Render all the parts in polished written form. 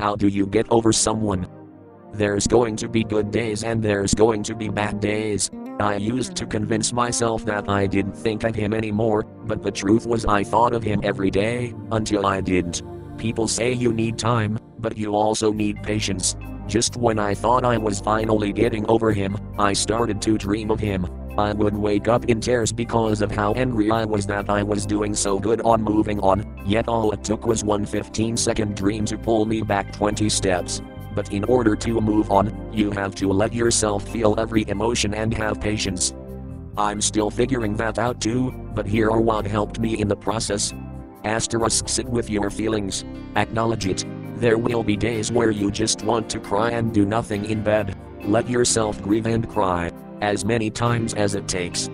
How do you get over someone? There's going to be good days and there's going to be bad days. I used to convince myself that I didn't think of him anymore, but the truth was I thought of him every day, until I didn't. People say you need time, but you also need patience. Just when I thought I was finally getting over him, I started to dream of him. I would wake up in tears because of how angry I was that I was doing so good on moving on, yet all it took was one 15-second dream to pull me back 20 steps. But in order to move on, you have to let yourself feel every emotion and have patience. I'm still figuring that out too, but here are what helped me in the process. Sit with your feelings. Acknowledge it. There will be days where you just want to cry and do nothing in bed. Let yourself grieve and cry, as many times as it takes.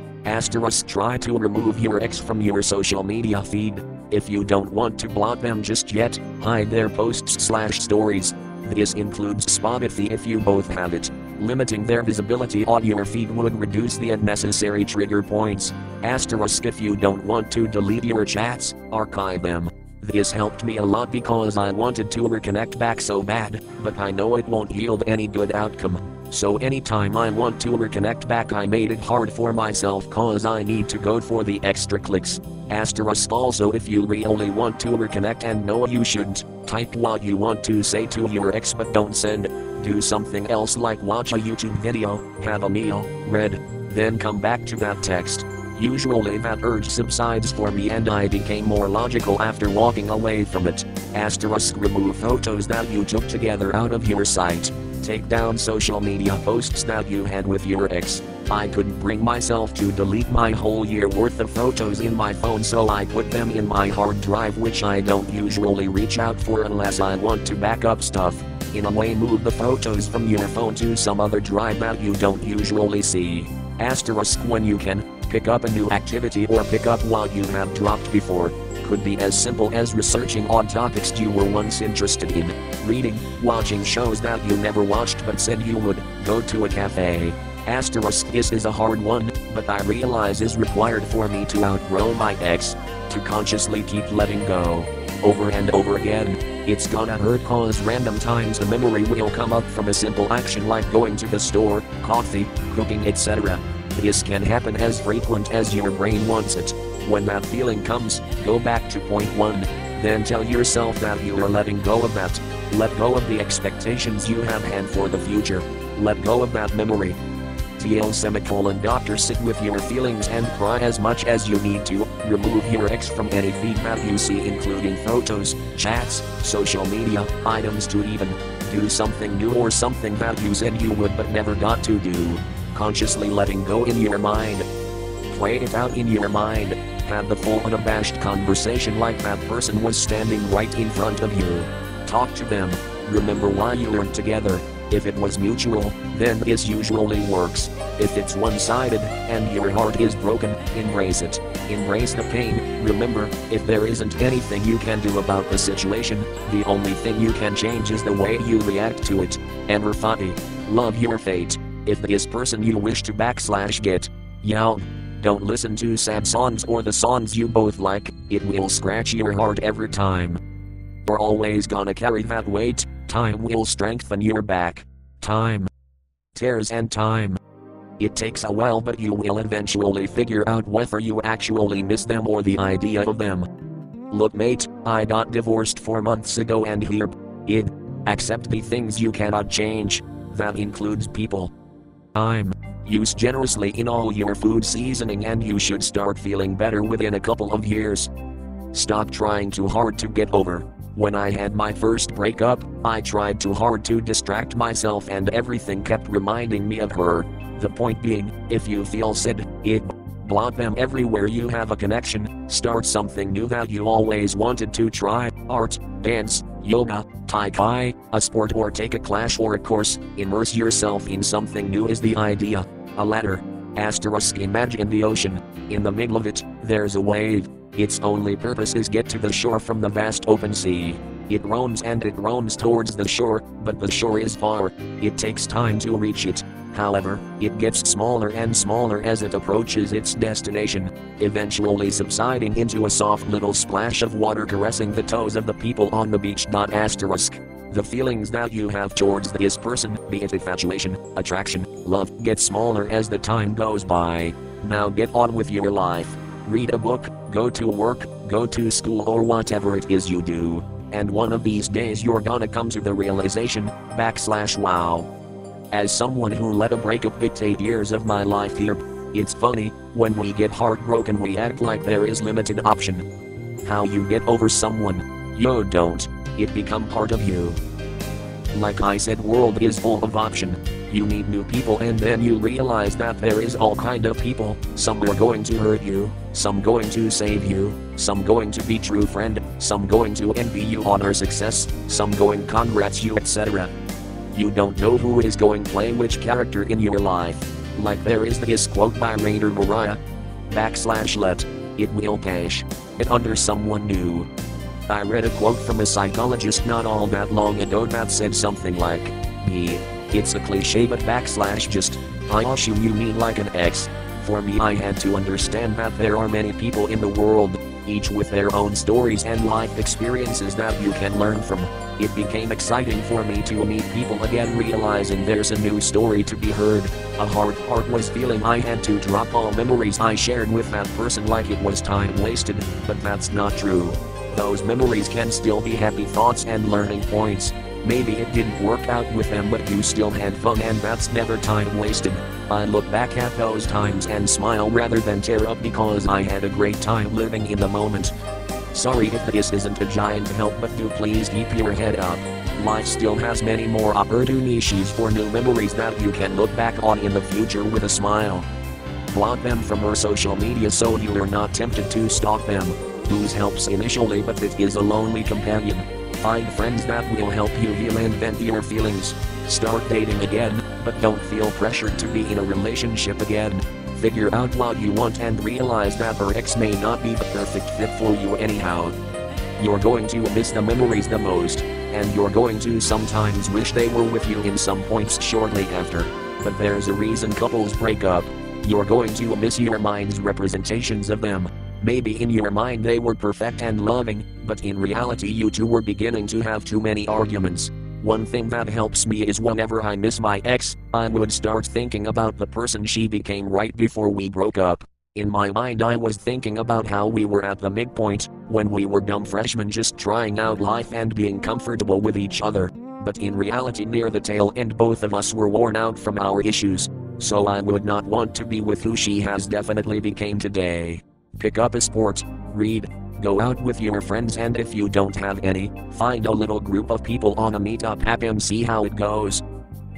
Try to remove your ex from your social media feed. If you don't want to block them just yet, hide their posts/stories. This includes Spotify if you both have it. Limiting their visibility on your feed would reduce the unnecessary trigger points. If you don't want to delete your chats, archive them. This helped me a lot because I wanted to reconnect back so bad, but I know it won't yield any good outcome. So anytime I want to reconnect back, I made it hard for myself cause I need to go for the extra clicks. Also, if you really want to reconnect and know you shouldn't, type what you want to say to your ex but don't send. Do something else like watch a YouTube video, have a meal, read, then come back to that text. Usually that urge subsides for me and I became more logical after walking away from it. Remove photos that you took together out of your sight. Take down social media posts that you had with your ex. I couldn't bring myself to delete my whole year worth of photos in my phone, so I put them in my hard drive, which I don't usually reach out for unless I want to back up stuff. In a way, move the photos from your phone to some other drive that you don't usually see. When you can, pick up a new activity or pick up what you have dropped before. Could be as simple as researching on topics you were once interested in, reading, watching shows that you never watched but said you would, go to a cafe. This is a hard one, but I realize is required for me to outgrow my ex. To consciously keep letting go. Over and over again. It's gonna hurt cause random times the memory will come up from a simple action like going to the store, coffee, cooking, etc. This can happen as frequent as your brain wants it. When that feeling comes, go back to point 1. Then tell yourself that you are letting go of that. Let go of the expectations you have had for the future. Let go of that memory. Sit with your feelings and cry as much as you need to. Remove your ex from any feed that you see, including photos, chats, social media, items, to even do something new or something that you said you would but never got to do. Consciously letting go in your mind. Play it out in your mind. Have the full unabashed conversation like that person was standing right in front of you. Talk to them. Remember why you learned together. If it was mutual, then this usually works. If it's one-sided, and your heart is broken, embrace it. Embrace the pain. Remember, if there isn't anything you can do about the situation, the only thing you can change is the way you react to it. Everybody, love your fate. If this person you wish to /get, don't listen to sad songs or the songs you both like, it will scratch your heart every time. You're always gonna carry that weight. Time will strengthen your back. Time. Tears and time. It takes a while, but you will eventually figure out whether you actually miss them or the idea of them. Look mate, I got divorced 4 months ago and here it. Accept the things you cannot change. That includes people. Time. Use generously in all your food seasoning and you should start feeling better within a couple of years. Stop trying too hard to get over. When I had my first breakup, I tried too hard to distract myself and everything kept reminding me of her. The point being, if you feel sad, block them everywhere you have a connection. Start something new that you always wanted to try. Art, dance, yoga, tai chi, a sport, or take a class or a course. Immerse yourself in something new is the idea. A ladder. Imagine the ocean. In the middle of it, there's a wave. Its only purpose is get to the shore from the vast open sea. It roams and it roams towards the shore, but the shore is far. It takes time to reach it. However, it gets smaller and smaller as it approaches its destination, eventually subsiding into a soft little splash of water caressing the toes of the people on the beach. The feelings that you have towards this person, be it infatuation, attraction, love, get smaller as the time goes by. Now get on with your life. Read a book, go to work, go to school or whatever it is you do. And one of these days you're gonna come to the realization, /wow. As someone who let a breakup dictate years of my life here, it's funny, when we get heartbroken we act like there is limited option. How you get over someone, you don't. It become part of you. Like I said, world is full of option. You meet new people and then you realize that there is all kind of people. Some are going to hurt you, some going to save you, some going to be true friend, some going to envy you on your success, some going congrats you, etc. You don't know who is going play which character in your life. Like there is this quote by Raider Mariah, /let it will cash it under someone new. I read a quote from a psychologist not all that long ago that said something like, it's a cliche but /just, I assume you mean like an ex. For me, I had to understand that there are many people in the world, each with their own stories and life experiences that you can learn from. It became exciting for me to meet people again, realizing there's a new story to be heard. A hard part was feeling I had to drop all memories I shared with that person like it was time wasted, but that's not true. Those memories can still be happy thoughts and learning points. Maybe it didn't work out with them but you still had fun and that's never time wasted. I look back at those times and smile rather than tear up because I had a great time living in the moment. Sorry if this isn't a giant help, but do please keep your head up. Life still has many more opportunities for new memories that you can look back on in the future with a smile. Block them from your social media so you are not tempted to stalk them. Booze helps initially but it is a lonely companion. Find friends that will help you heal and vent your feelings. Start dating again, but don't feel pressured to be in a relationship again. Figure out what you want and realize that her ex may not be the perfect fit for you anyhow. You're going to miss the memories the most, and you're going to sometimes wish they were with you in some points shortly after. But there's a reason couples break up. You're going to miss your mind's representations of them. Maybe in your mind they were perfect and loving, but in reality you two were beginning to have too many arguments. One thing that helps me is whenever I miss my ex, I would start thinking about the person she became right before we broke up. In my mind I was thinking about how we were at the midpoint, when we were dumb freshmen just trying out life and being comfortable with each other. But in reality near the tail end both of us were worn out from our issues. So I would not want to be with who she has definitely became today. Pick up a sport, read, go out with your friends, and if you don't have any, find a little group of people on a meetup app and see how it goes.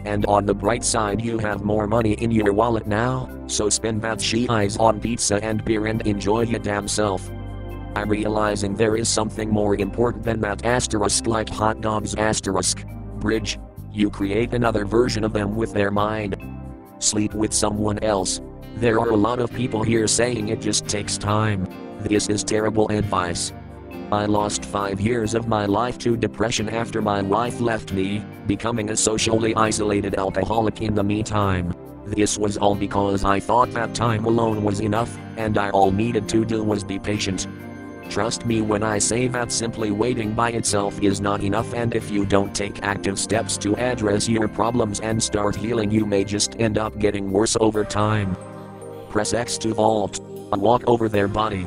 And on the bright side you have more money in your wallet now, so spend that eyes on pizza and beer and enjoy your damn self. I'm realizing there is something more important than that * like hot dogs * bridge. You create another version of them with their mind. Sleep with someone else. There are a lot of people here saying it just takes time. This is terrible advice. I lost 5 years of my life to depression after my wife left me, becoming a socially isolated alcoholic in the meantime. This was all because I thought that time alone was enough, and all needed to do was be patient. Trust me when I say that simply waiting by itself is not enough, and if you don't take active steps to address your problems and start healing you may just end up getting worse over time. Press X to vault. Walk over their body.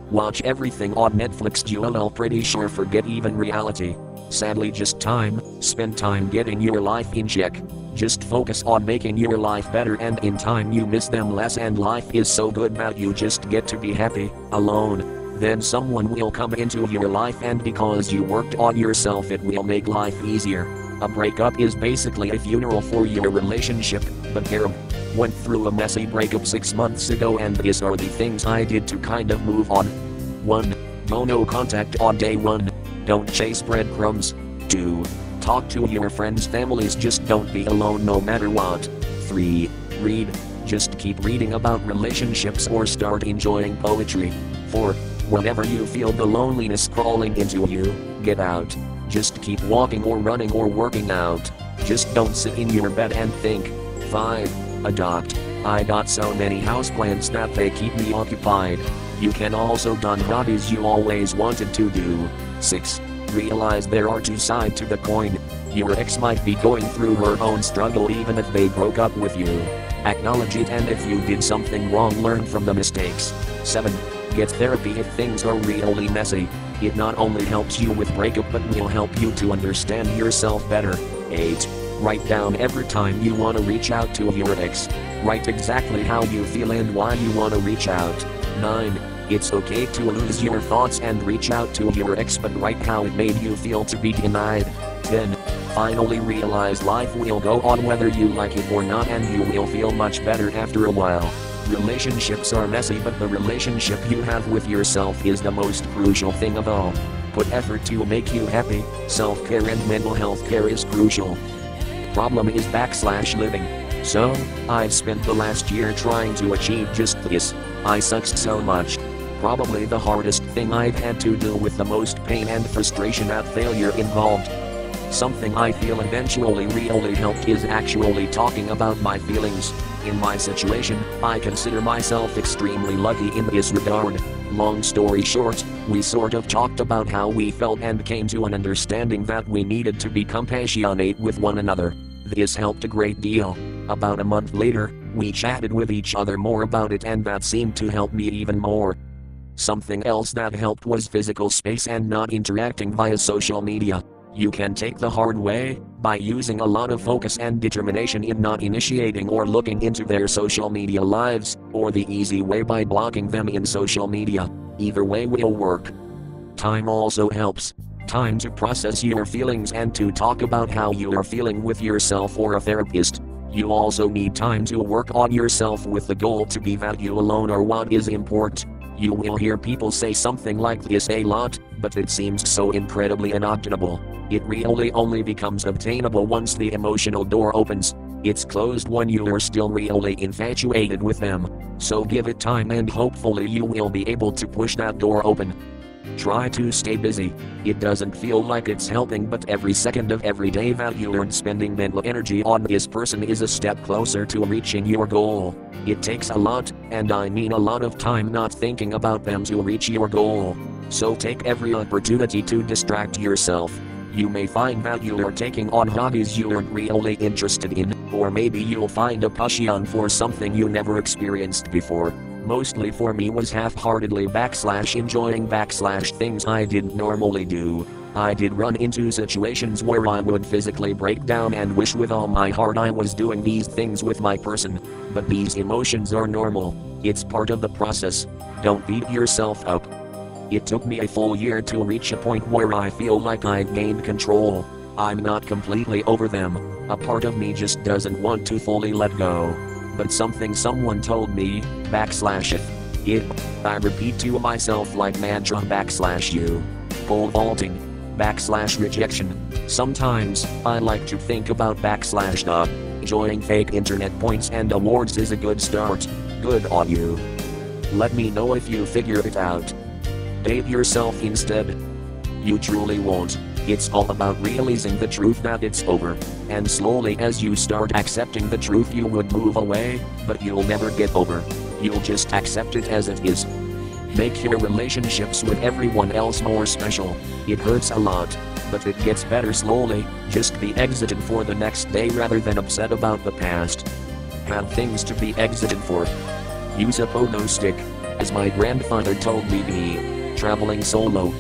Watch everything on Netflix. You'll pretty sure forget even reality. Sadly just time. Spend time getting your life in check. Just focus on making your life better, and in time you miss them less, and life is so good that you just get to be happy, alone. Then someone will come into your life, and because you worked on yourself it will make life easier. A breakup is basically a funeral for your relationship, but Karen went through a messy breakup 6 months ago, and these are the things I did to kind of move on. 1. Go no contact on day 1. Don't chase breadcrumbs. 2. Talk to your friends' families, just don't be alone no matter what. 3. Read. Just keep reading about relationships or start enjoying poetry. 4. Whenever you feel the loneliness crawling into you, get out. Just keep walking or running or working out. Just don't sit in your bed and think. 5. Adopt. I got so many houseplants that they keep me occupied. You can also done hobbies you always wanted to do. 6. Realize there are two sides to the coin. Your ex might be going through her own struggle even if they broke up with you. Acknowledge it, and if you did something wrong, learn from the mistakes. 7. Get therapy if things are really messy. It not only helps you with breakup but will help you to understand yourself better. 8. Write down every time you want to reach out to your ex. Write exactly how you feel and why you want to reach out. 9. It's okay to lose your thoughts and reach out to your ex, but write how it made you feel to be denied. 10. Finally realize life will go on whether you like it or not, and you will feel much better after a while. Relationships are messy, but the relationship you have with yourself is the most crucial thing of all. Put effort to make you happy. Self-care and mental health care is crucial. Problem is /living. So, I've spent the last year trying to achieve just this. I sucked so much. Probably the hardest thing I've had to deal with, the most pain and frustration at failure involved. Something I feel eventually really helped is actually talking about my feelings. In my situation, I consider myself extremely lucky in this regard. Long story short, we sort of talked about how we felt and came to an understanding that we needed to be compassionate with one another. This helped a great deal. About a month later, we chatted with each other more about it, and that seemed to help me even more. Something else that helped was physical space and not interacting via social media. You can take the hard way by using a lot of focus and determination in not initiating or looking into their social media lives, or the easy way by blocking them in social media. Either way will work. Time also helps. Time to process your feelings and to talk about how you are feeling with yourself or a therapist. You also need time to work on yourself with the goal to be that you alone are what is important. You will hear people say something like this a lot, but it seems so incredibly unobtainable. It really only becomes obtainable once the emotional door opens. It's closed when you are still really infatuated with them. So give it time and hopefully you will be able to push that door open. Try to stay busy. It doesn't feel like it's helping, but every second of every day that you earn spending mental energy on this person is a step closer to reaching your goal. It takes a lot, and I mean a lot of time not thinking about them to reach your goal. So take every opportunity to distract yourself. You may find that you are taking on hobbies you aren't really interested in, or maybe you'll find a passion for something you never experienced before. Mostly for me was half-heartedly /enjoying things I didn't normally do. I did run into situations where I would physically break down and wish with all my heart I was doing these things with my person. But these emotions are normal. It's part of the process. Don't beat yourself up. It took me a full year to reach a point where I feel like I've gained control. I'm not completely over them. A part of me just doesn't want to fully let go. But something someone told me, I repeat to myself like mantra /you. Pole vaulting, /rejection. Sometimes, I like to think about /the. Enjoying fake internet points and awards is a good start. Good on you. Let me know if you figure it out. Date yourself instead. You truly won't. It's all about realizing the truth that it's over. And slowly as you start accepting the truth you would move away, but you'll never get over. You'll just accept it as it is. Make your relationships with everyone else more special. It hurts a lot, but it gets better slowly. Just be exited for the next day rather than upset about the past. Have things to be exited for. Use a pogo stick. As my grandfather told me, be traveling solo.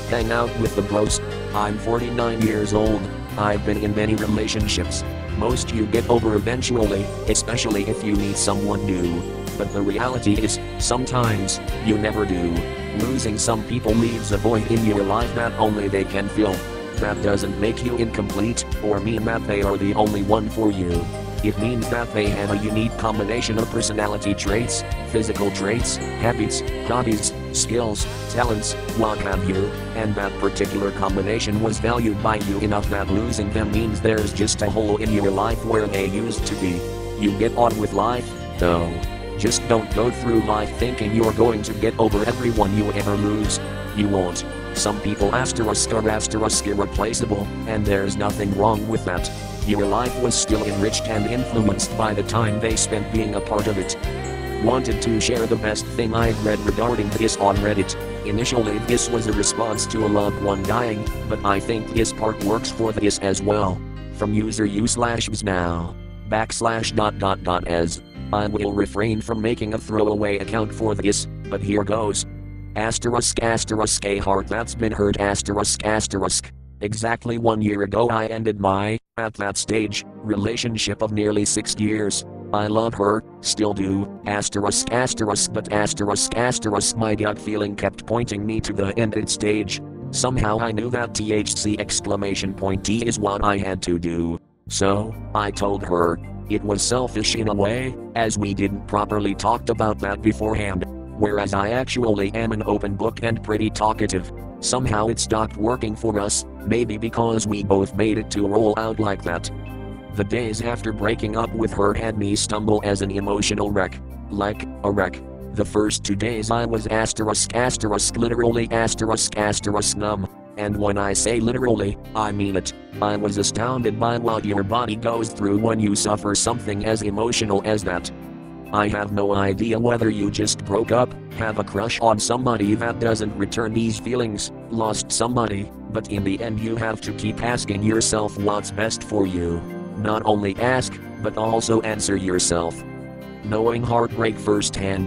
Hang out with the bros. I'm 49 years old. I've been in many relationships. Most you get over eventually, especially if you meet someone new. But the reality is, sometimes, you never do. Losing some people leaves a void in your life that only they can fill. That doesn't make you incomplete, or mean that they are the only one for you. It means that they have a unique combination of personality traits, physical traits, habits, hobbies, skills, talents, what have you, and that particular combination was valued by you enough that losing them means there's just a hole in your life where they used to be. You get on with life, though. Just don't go through life thinking you're going to get over everyone you ever lose. You won't. Some people are irreplaceable, and there's nothing wrong with that. Your life was still enriched and influenced by the time they spent being a part of it. Wanted to share the best thing I've read regarding this on Reddit. Initially this was a response to a loved one dying, but I think this part works for this as well. From user u/vs now /.as. I will refrain from making a throwaway account for this, but here goes. Asterisk asterisk a heart that's been hurt asterisk asterisk. Exactly 1 year ago I ended my, at that stage, relationship of nearly 6 years. I love her, still do, asterisk asterisk but asterisk asterisk my gut feeling kept pointing me to the ended stage. Somehow I knew that THC exclamation point T is what I had to do. So, I told her. It was selfish in a way, as we didn't properly talked about that beforehand. Whereas I actually am an open book and pretty talkative. Somehow it stopped working for us, maybe because we both made it to roll out like that. The days after breaking up with her had me stumble as an emotional wreck. Like a wreck. The first 2 days I was asterisk asterisk literally asterisk asterisk numb. And when I say literally, I mean it. I was astounded by what your body goes through when you suffer something as emotional as that. I have no idea whether you just broke up, have a crush on somebody that doesn't return these feelings, lost somebody, but in the end you have to keep asking yourself what's best for you. Not only ask, but also answer yourself. Knowing heartbreak firsthand.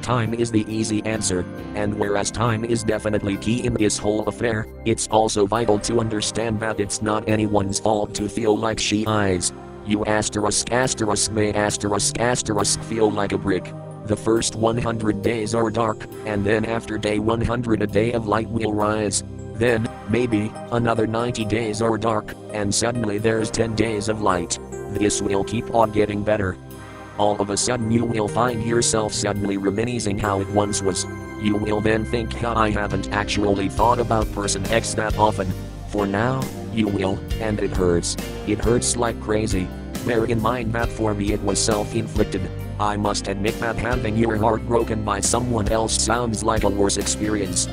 Time is the easy answer, and whereas time is definitely key in this whole affair, it's also vital to understand that it's not anyone's fault to feel like she is. You asterisk asterisk may asterisk asterisk feel like a brick. The first 100 days are dark, and then after day 100 a day of light will rise. Then, maybe, another 90 days are dark, and suddenly there's 10 days of light. This will keep on getting better. All of a sudden you will find yourself suddenly reminiscing how it once was. You will then think how I haven't actually thought about person X that often. For now, you will, and it hurts. It hurts like crazy. Bear in mind that for me it was self-inflicted. I must admit that having your heart broken by someone else sounds like a worse experience.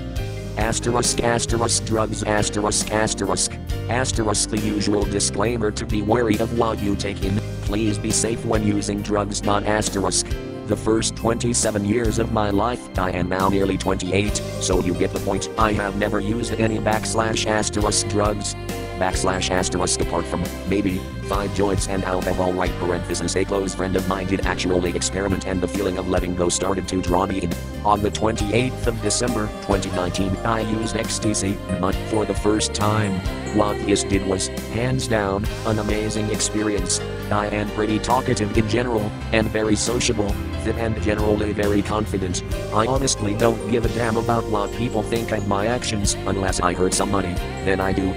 Asterisk asterisk drugs asterisk asterisk. Asterisk the usual disclaimer to be wary of what you take in. Please be safe when using drugs. Asterisk. The first 27 years of my life, I am now nearly 28, so you get the point. I have never used any /asterisk drugs. /asterisk apart from, maybe, 5 joints and alcohol right parenthesis a close friend of mine did actually experiment and the feeling of letting go started to draw me in. On the 28th of December, 2019, I used ecstasy, but for the first time. What this did was, hands down, an amazing experience. I am pretty talkative in general, and very sociable, fit and generally very confident. I honestly don't give a damn about what people think of my actions unless I hurt somebody, then I do.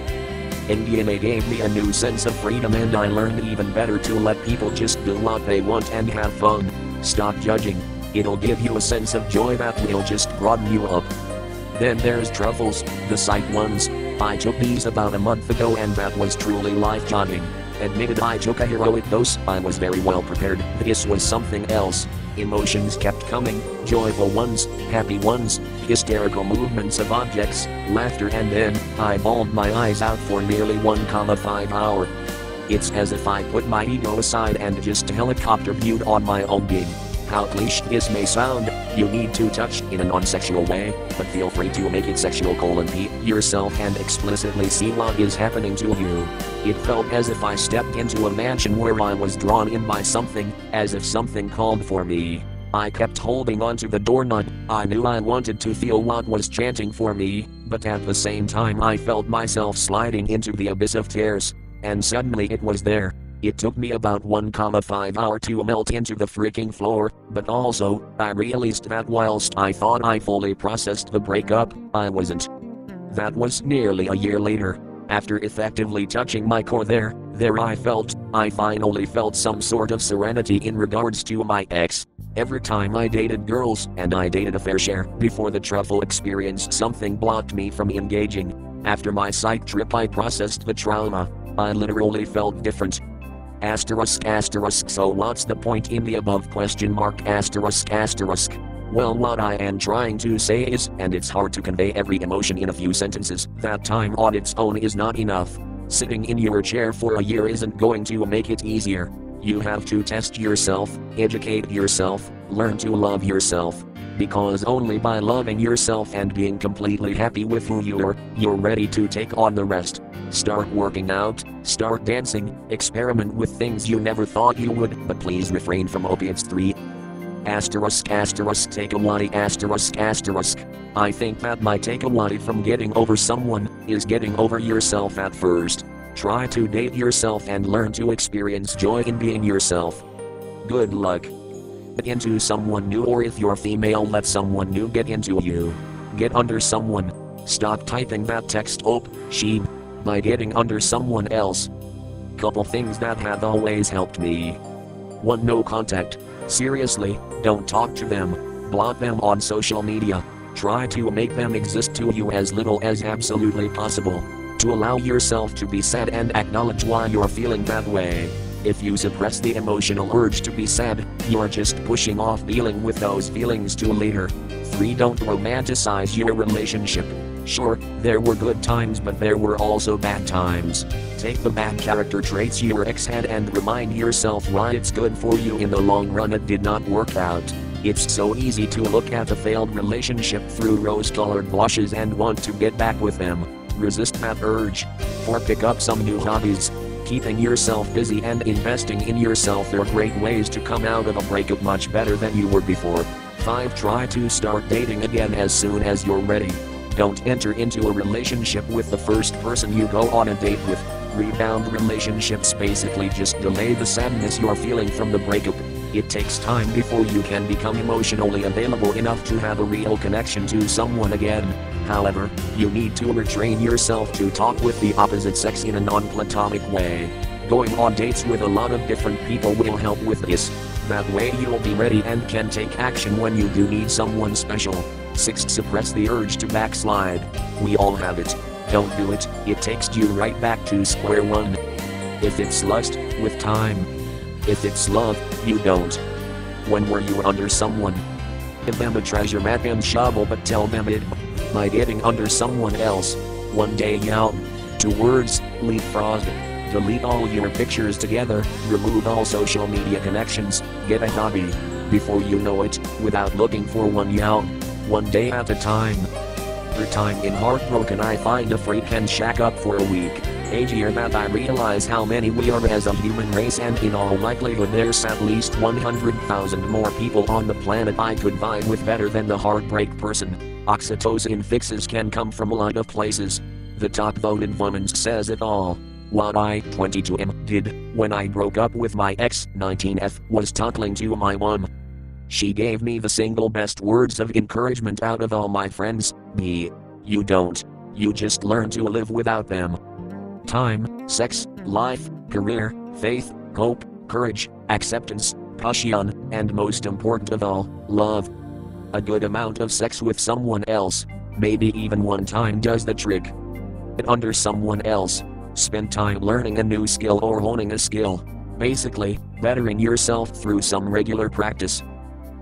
MDMA gave me a new sense of freedom and I learned even better to let people just do what they want and have fun. Stop judging. It'll give you a sense of joy that will just broaden you up. Then there's truffles, the sight ones. I took these about a month ago and that was truly life-changing. Admitted I took a heroic dose, I was very well prepared. This was something else. Emotions kept coming, joyful ones, happy ones, hysterical movements of objects, laughter, and then I bawled my eyes out for nearly 1.5 hours. It's as if I put my ego aside and just helicopter viewed on my own being. How cliche this may sound, you need to touch in a non-sexual way, but feel free to make it sexual P yourself and explicitly see what is happening to you. It felt as if I stepped into a mansion where I was drawn in by something, as if something called for me. I kept holding onto the doorknob. I knew I wanted to feel what was chanting for me, but at the same time I felt myself sliding into the abyss of tears. And suddenly it was there. It took me about 1.5 hours to melt into the freaking floor, but also, I realized that whilst I thought I fully processed the breakup, I wasn't. That was nearly a year later. After effectively touching my core there I finally felt some sort of serenity in regards to my ex. Every time I dated girls, and I dated a fair share, before the truffle experience something blocked me from engaging. After my psych trip I processed the trauma. I literally felt different. Asterisk asterisk so what's the point in the above ? Asterisk asterisk. Well, what I am trying to say is, and it's hard to convey every emotion in a few sentences, that time on its own is not enough. Sitting in your chair for a year isn't going to make it easier. You have to test yourself, educate yourself, learn to love yourself. Because only by loving yourself and being completely happy with who you are, you're ready to take on the rest. Start working out, start dancing, experiment with things you never thought you would, but please refrain from opiates. 3. Asterisk asterisk takeaway asterisk asterisk. I think that my takeaway from getting over someone is getting over yourself at first. Try to date yourself and learn to experience joy in being yourself. Good luck. Get into someone new, or if you're female, let someone new get into you. Get under someone. Stop typing that text op, she, by getting under someone else. Couple things that have always helped me. 1. No contact. Seriously, don't talk to them. Block them on social media. Try to make them exist to you as little as absolutely possible. To allow yourself to be sad and acknowledge why you're feeling that way. If you suppress the emotional urge to be sad, you're just pushing off dealing with those feelings to later. 3. Don't romanticize your relationship. Sure, there were good times, but there were also bad times. Take the bad character traits your ex had and remind yourself why it's good for you in the long run. It did not work out. It's so easy to look at a failed relationship through rose-colored blushes and want to get back with them. Resist that urge. 4. Pick up some new hobbies. Keeping yourself busy and investing in yourself are great ways to come out of a breakup much better than you were before. 5. Try to start dating again as soon as you're ready. Don't enter into a relationship with the first person you go on a date with. Rebound relationships basically just delay the sadness you're feeling from the breakup. It takes time before you can become emotionally available enough to have a real connection to someone again. However, you need to retrain yourself to talk with the opposite sex in a non-platonic way. Going on dates with a lot of different people will help with this. That way you'll be ready and can take action when you do need someone special. 6. Suppress the urge to backslide. We all have it. Don't do it, it takes you right back to square one. If it's lust, with time. If it's love, you don't. When were you under someone? Give them a treasure map and shovel, but tell them it by getting under someone else. 1 day out. 2 words, leapfrog. Delete all your pictures together, remove all social media connections, get a hobby. Before you know it, without looking for one yawn. 1 day at a time. Per time in heartbroken I find a freak and shack up for a week. Agier that I realize how many we are as a human race, and in all likelihood there's at least 100,000 more people on the planet I could vibe with better than the heartbreak person. Oxytocin fixes can come from a lot of places. The top voted woman says it all. What I, 22M, did when I broke up with my ex, 19F, was talking to my mom. She gave me the single best words of encouragement out of all my friends. B. You don't. You just learn to live without them. Time, sex, life, career, faith, hope, courage, acceptance, passion, and most important of all, love. A good amount of sex with someone else, maybe even one time, does the trick. Get under someone else. Spend time learning a new skill or honing a skill. Basically, bettering yourself through some regular practice.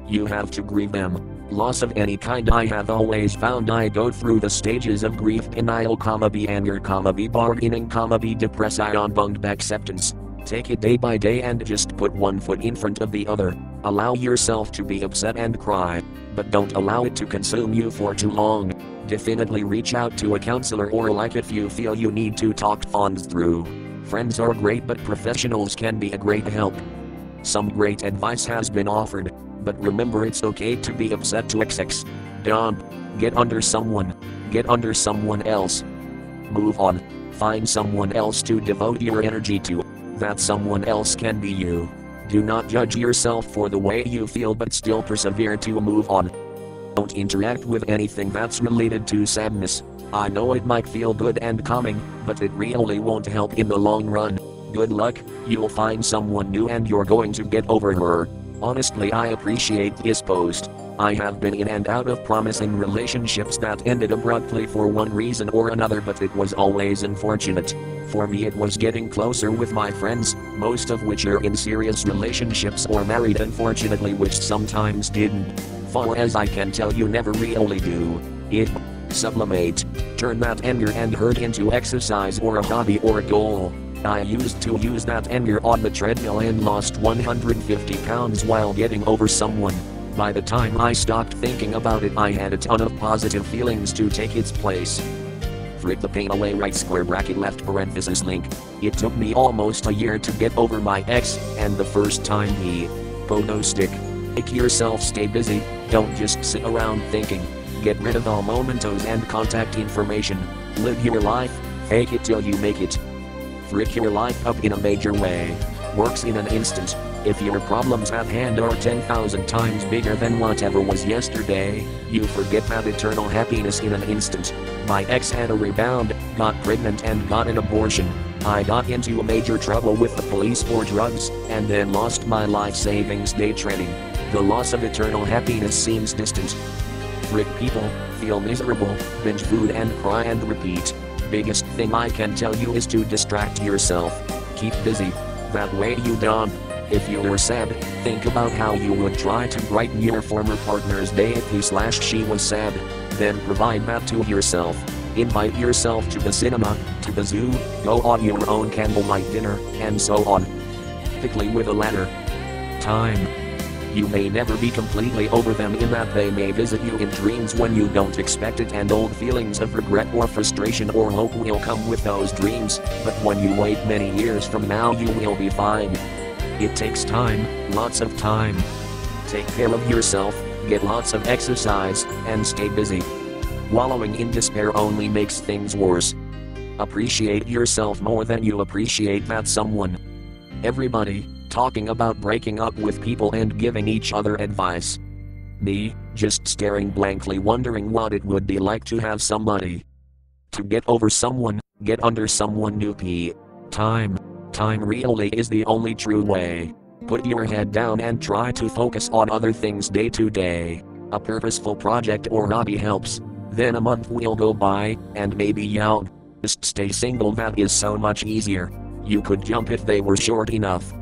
You have to grieve them. Loss of any kind. I have always found I go through the stages of grief: denial, B anger, B bargaining, B depression, bunged acceptance. Take it day by day and just put one foot in front of the other. Allow yourself to be upset and cry, but don't allow it to consume you for too long. Definitely reach out to a counselor or like if you feel you need to talk things through. Friends are great, but professionals can be a great help. Some great advice has been offered, but remember it's okay to be upset to XX. Dump. Get under someone. Get under someone else. Move on. Find someone else to devote your energy to. That someone else can be you. Do not judge yourself for the way you feel, but still persevere to move on. Don't interact with anything that's related to sadness. I know it might feel good and calming, but it really won't help in the long run. Good luck, you'll find someone new and you're going to get over her. Honestly, I appreciate this post. I have been in and out of promising relationships that ended abruptly for one reason or another, but it was always unfortunate. For me it was getting closer with my friends, most of which are in serious relationships or married, unfortunately, which sometimes didn't. Far as I can tell, you never really do. It. Sublimate. Turn that anger and hurt into exercise or a hobby or a goal. I used to use that anger on the treadmill and lost 150 pounds while getting over someone. By the time I stopped thinking about it, I had a ton of positive feelings to take its place. Frick the pain away, right square bracket left parenthesis link. It took me almost a year to get over my ex, and the first time he pogo stick. Make yourself stay busy, don't just sit around thinking. Get rid of all mementos and contact information. Live your life, fake it till you make it. Frick your life up in a major way. Works in an instant. If your problems at hand are 10,000 times bigger than whatever was yesterday, you forget that eternal happiness in an instant. My ex had a rebound, got pregnant and got an abortion. I got into a major trouble with the police for drugs, and then lost my life savings day trading. The loss of eternal happiness seems distant. Frick people, feel miserable, binge food and cry and repeat. Biggest thing I can tell you is to distract yourself. Keep busy. That way you don't. If you're sad, think about how you would try to brighten your former partner's day if he/she was sad. Then provide that to yourself. Invite yourself to the cinema, to the zoo, go on your own candlelight dinner, and so on. Typically with a ladder. Time. You may never be completely over them in that they may visit you in dreams when you don't expect it, and old feelings of regret or frustration or hope will come with those dreams, but when you wait many years from now you will be fine. It takes time, lots of time. Take care of yourself, get lots of exercise, and stay busy. Wallowing in despair only makes things worse. Appreciate yourself more than you appreciate that someone. Everybody talking about breaking up with people and giving each other advice. Me, just staring blankly, wondering what it would be like to have somebody. To get over someone, get under someone new. Time really is the only true way. Put your head down and try to focus on other things day to day. A purposeful project or hobby helps. Then a month will go by, and maybe you'll just stay single. That is so much easier. You could jump if they were short enough.